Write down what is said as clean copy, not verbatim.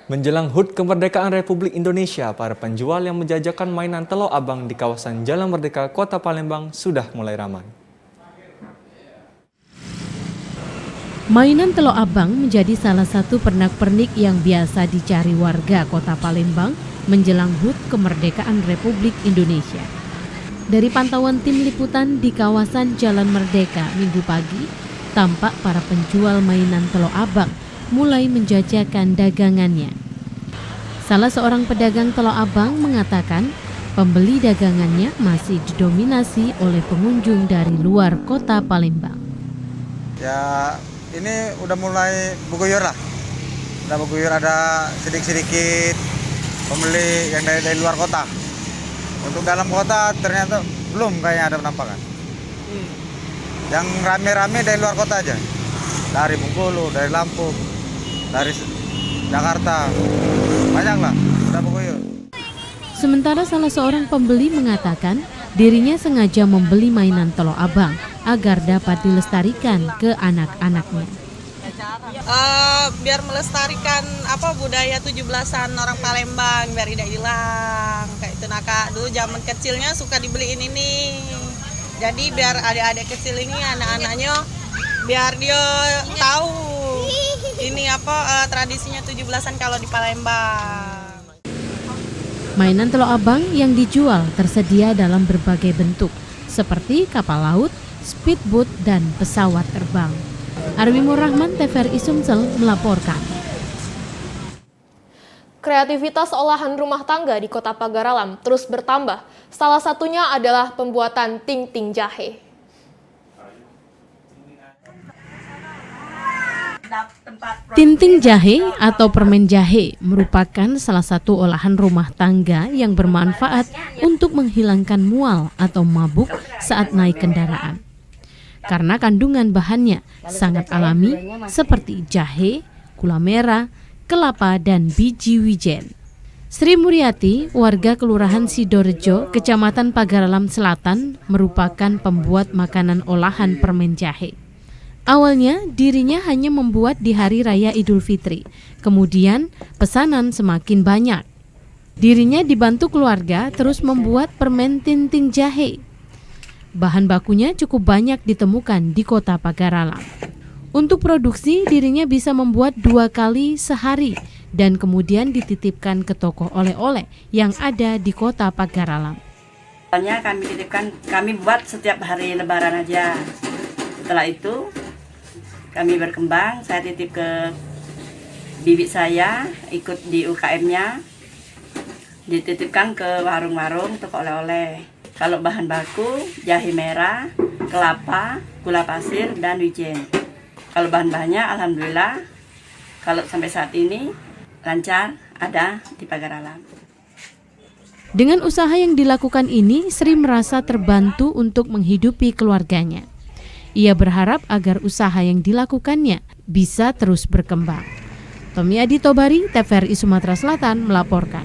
Menjelang HUT Kemerdekaan Republik Indonesia, para penjual yang menjajakan mainan Telok Abang di kawasan Jalan Merdeka, Kota Palembang sudah mulai ramai. Mainan Telok Abang menjadi salah satu pernak-pernik yang biasa dicari warga Kota Palembang menjelang HUT Kemerdekaan Republik Indonesia. Dari pantauan tim liputan di kawasan Jalan Merdeka Minggu pagi, tampak para penjual mainan Telok Abang mulai menjajakan dagangannya. Salah seorang pedagang Telok Abang mengatakan pembeli dagangannya masih didominasi oleh pengunjung dari luar Kota Palembang. Ya, ini udah mulai berguyur lah. Udah berguyur, ada sedikit-sedikit pembeli yang dari luar kota. Untuk dalam kota ternyata belum kayaknya ada penampakan. Yang rame-rame dari luar kota aja. Dari Bengkulu, dari Lampung, dari Jakarta. Banyak lah, udah berguyur. Sementara salah seorang pembeli mengatakan dirinya sengaja membeli mainan Telok Abang agar dapat dilestarikan ke anak-anaknya. Biar melestarikan budaya 17-an orang Palembang biar tidak hilang kayak itu. Nah Kak, dulu zaman kecilnya suka dibeliin ini. Jadi biar adik-adik kecil ini anak-anaknya biar dia tahu ini tradisinya 17-an kalau di Palembang. Mainan Telok Abang yang dijual tersedia dalam berbagai bentuk seperti kapal laut, speedboat, dan pesawat terbang. Arwimur Rahman, TVRI Sumsel melaporkan. Kreativitas olahan rumah tangga di Kota Pagaralam terus bertambah. Salah satunya adalah pembuatan ting-ting jahe. Ting-ting jahe atau permen jahe merupakan salah satu olahan rumah tangga yang bermanfaat untuk menghilangkan mual atau mabuk saat naik kendaraan. Karena kandungan bahannya sangat alami seperti jahe, gula merah, kelapa, dan biji wijen. Sri Muryati, warga Kelurahan Sidorejo, Kecamatan Pagaralam Selatan, merupakan pembuat makanan olahan permen jahe. Awalnya dirinya hanya membuat di Hari Raya Idul Fitri, kemudian pesanan semakin banyak. Dirinya dibantu keluarga terus membuat permen ting-ting jahe. Bahan bakunya cukup banyak ditemukan di Kota Pagaralam. Untuk produksi, dirinya bisa membuat 2 kali sehari dan kemudian dititipkan ke toko oleh-oleh yang ada di Kota Pagaralam. Awalnya kami buat setiap hari Lebaran aja. Setelah itu kami berkembang, saya titip ke bibit saya, ikut di UKM-nya, dititipkan ke warung-warung toko oleh-oleh. Kalau bahan baku, jahe merah, kelapa, gula pasir, dan wijen. Kalau bahan-bahannya alhamdulillah, kalau sampai saat ini lancar ada di Pagaralam. Dengan usaha yang dilakukan ini, Sri merasa terbantu untuk menghidupi keluarganya. Ia berharap agar usaha yang dilakukannya bisa terus berkembang. Tommy Adi Tobari, TVRI Sumatera Selatan melaporkan.